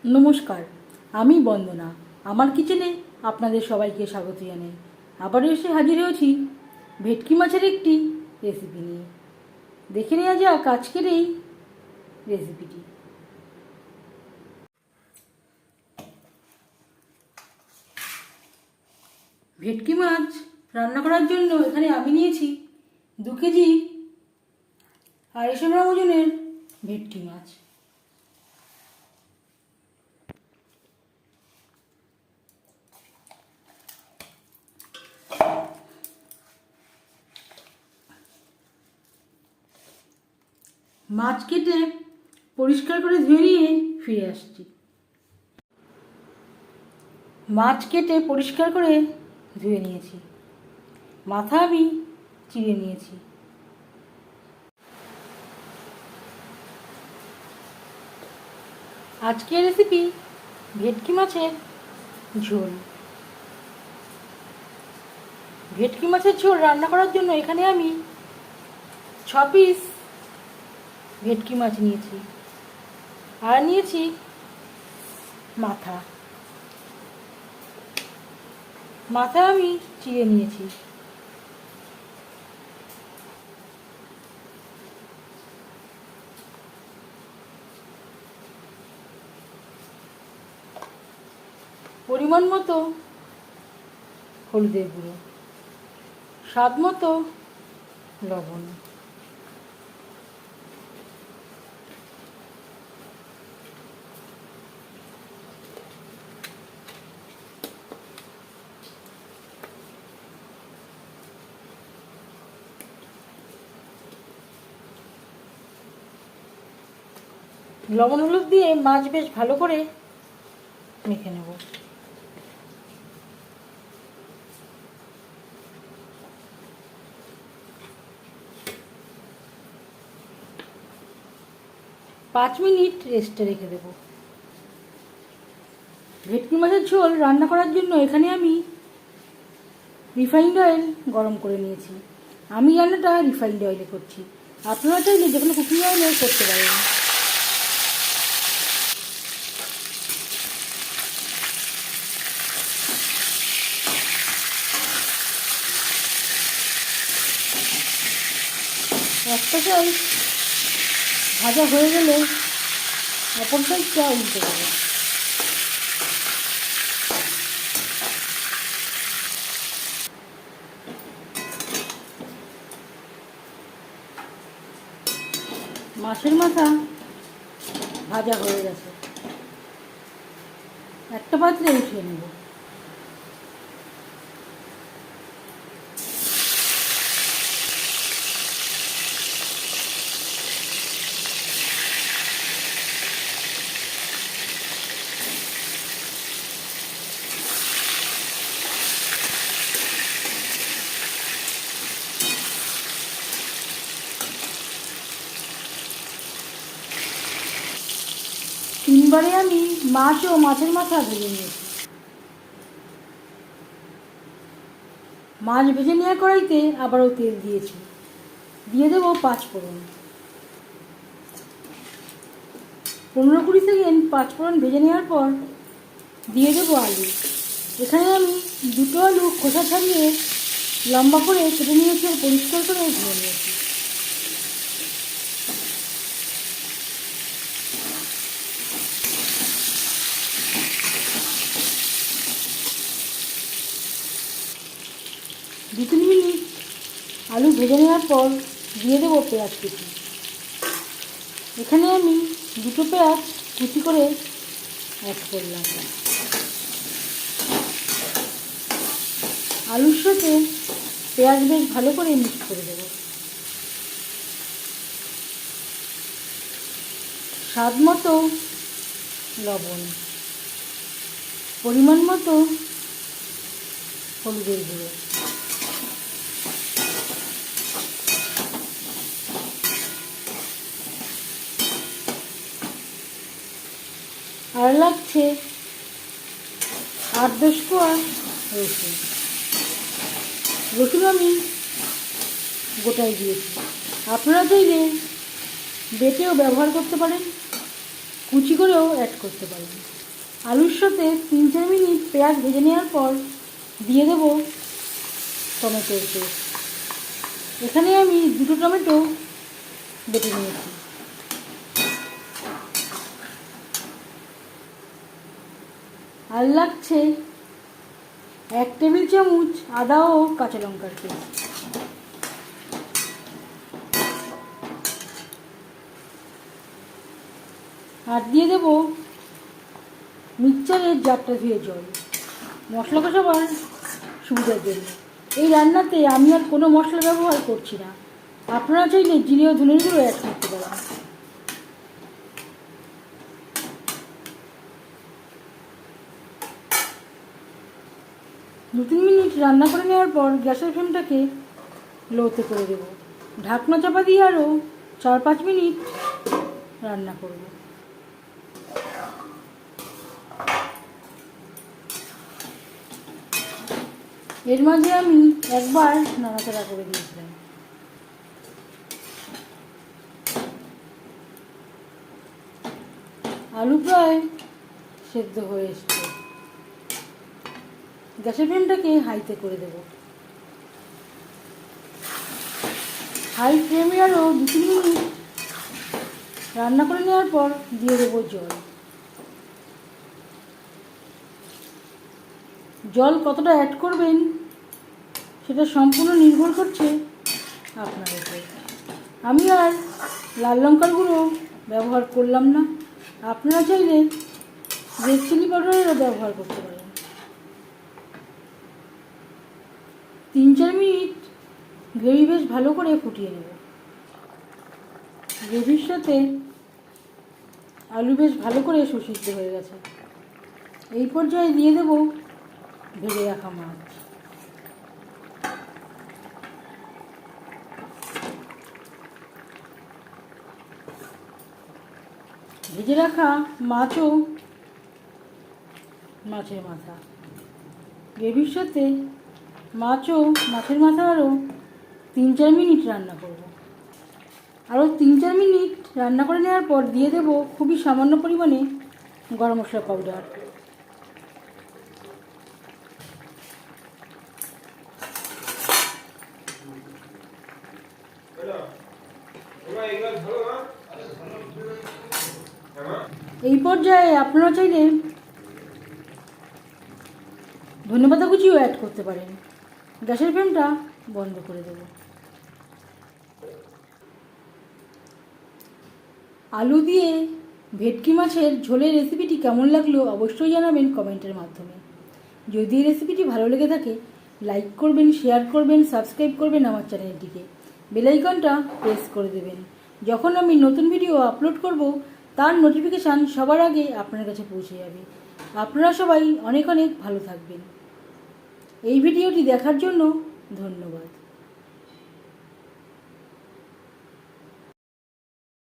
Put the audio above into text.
নমস্কার, আমি বন্দনা। আমার কিচেনে আপনাদের সবাইকে স্বাগত জানাই। আবারও এসে হাজির হয়েছি ভেটকি মাছের একটি রেসিপি নিয়ে। দেখে নেওয়া যাক আজকের এই রেসিপিটি। ভেটকি মাছ রান্না করার জন্য এখানে আমি নিয়েছি 2 কেজি 250 গ্রাম ওজনের ভেটকি মাছ। মাছ কেটে পরিষ্কার করে ধুয়ে নিয়ে ফিরে আসছি। মাছ কেটে পরিষ্কার করে ধুয়ে নিয়েছি, মাথা আমি চিড়ে নিয়েছি। আজকের রেসিপি ভেটকি মাছের ঝোল। ভেটকি মাছের ঝোল রান্না করার জন্য এখানে আমি 6 পিস ভেটকি মাছ নিয়েছি আর নিয়েছি মাথা। মাথা আমি চিড়ে নিয়েছি। পরিমাণ মতো হলুদের গুঁড়ো, স্বাদ মতো লবণ, লবণ হলুদ দিয়ে মাছ বেশ ভালো করে মেখে নেব। পাঁচ মিনিট রেস্টে রেখে দেব। ভেটকি মাছের ঝোল রান্না করার জন্য এখানে আমি রিফাইন্ড অয়েল গরম করে নিয়েছি। আমি রান্নাটা রিফাইন্ড অয়েলে করছি, আপনারা চাইলে যে কোনো কুকিং অয়েলে করতে পারেন। একটা সাইড ভাজা হয়ে গেলে অপর সাইডটা উল্টে দেবো। মাছের মাথা ভাজা হয়ে গেছে, একটা পাত্রে উঠিয়ে নেব। তিনবারে আমি মাছ ও মাছের মাথা ভেজে নিয়েছি। মাছ ভেজে নেওয়া কড়াইতে আবারও তেল দিয়েছি, দিয়ে দেবো 5 ফোড়ন। 15-20 সেকেন্ড 5 ফোড়ন ভেজে নেওয়ার পর দিয়ে দেবো আলু। এখানে আমি 2টো আলু খোসা ছাড়িয়ে লম্বা করে কেটে নিয়েছি আর পরিষ্কার করে ধুয়ে নিয়েছি। দু 3 মিনিট আলু ভেজে নেওয়ার পর দিয়ে দেবো পেঁয়াজ কুচি। এখানে আমি 2টো পেঁয়াজ কুচি করে অ্যাড করলাম। আলুর সাথে পেঁয়াজ বেশ ভালো করে মিক্স করে দেবো। স্বাদ মতো লবণ, পরিমাণ মতো হলুদের গুঁড়ো, আর লাগছে 8-10 কোয়া রসুন। রসুন আমি গোটাই দিয়েছি, আপনারা চাইলে বেটেও ব্যবহার করতে পারেন। কুচি করেও অ্যাড করতে পারেন। আলুর সাথে 3-4 মিনিট পেঁয়াজ ভেজে নেওয়ার পর দিয়ে দেব টমেটোর পেস্ট। এখানে আমি 2টো টমেটো বেটে নিয়েছি। আর লাগছে 1 টেবিল চামচ আদা ও কাঁচা লঙ্কার পেস্ট। আর দিয়ে দেব মিক্সচারের জারটা ধুয়ে জল, মশলা কষাবার সুবিধার জন্য। এই রান্নাতে আমি আর কোনো মশলা ব্যবহার করছি না। আপনারা চাইলে জিরে ও ধনের গুঁড়ো অ্যাড করতে পারেন। দু 3 মিনিট রান্না করে নেওয়ার পর গ্যাসের ফ্লেমটাকে লোতে করে দেব। ঢাকনা চাপা দিয়ে আরও 4-5 মিনিট রান্না করব। এর মাঝে আমি একবার নাড়াচাড়া করে দিয়েছিলাম। আলু প্রায় সেদ্ধ হয়ে এসছে। গ্যাসের ফ্লেমটাকে হাইতে করে দেব। হাই ফ্লেমে আরও 2-3 মিনিট রান্না করে নেওয়ার পর দিয়ে দেবো জল। জল কতটা অ্যাড করবেন সেটা সম্পূর্ণ নির্ভর করছে আপনার উপর। আমি আর লাল লঙ্কার গুঁড়ো ব্যবহার করলাম না। আপনারা চাইলে রেড চিলি পাউডারেরও ব্যবহার করতে পারেন। 3-4 মিনিট গ্রেভি বেশ ভালো করে ফুটিয়ে নেব। গ্রেভির সাথে আলু বেশ ভালো করে সুসিদ্ধ হয়ে গেছে। এই পর্যায়ে দিয়ে দেব ভেজে রাখা মাছ। ভেজে রাখা মাছও মাছের মাথা, গ্রেভির সাথে মাছও মাছের মাথা আরও 3-4 মিনিট রান্না করব। আরও 3-4 মিনিট রান্না করে নেওয়ার পর দিয়ে দেব খুবই সামান্য পরিমাণে গরম মশলা পাউডার। এই পর্যায়ে আপনারা চাইলে ধনেপাতা কুচিও অ্যাড করতে পারেন। গ্যাসের ফ্লেমটা বন্ধ করে দেব। আলু দিয়ে ভেটকি মাছের ঝোলের রেসিপিটি কেমন লাগলো অবশ্যই জানাবেন কমেন্টের মাধ্যমে। যদি এই রেসিপিটি ভালো লেগে থাকে লাইক করবেন, শেয়ার করবেন, সাবস্ক্রাইব করবেন আমার চ্যানেলটিকে, বেল আইকনটা প্রেস করে দেবেন। যখন আমি নতুন ভিডিও আপলোড করব তার নোটিফিকেশান সবার আগে আপনার কাছে পৌঁছে যাবে। আপনারা সবাই অনেক অনেক ভালো থাকবেন। এই ভিডিওটি দেখার জন্য ধন্যবাদ।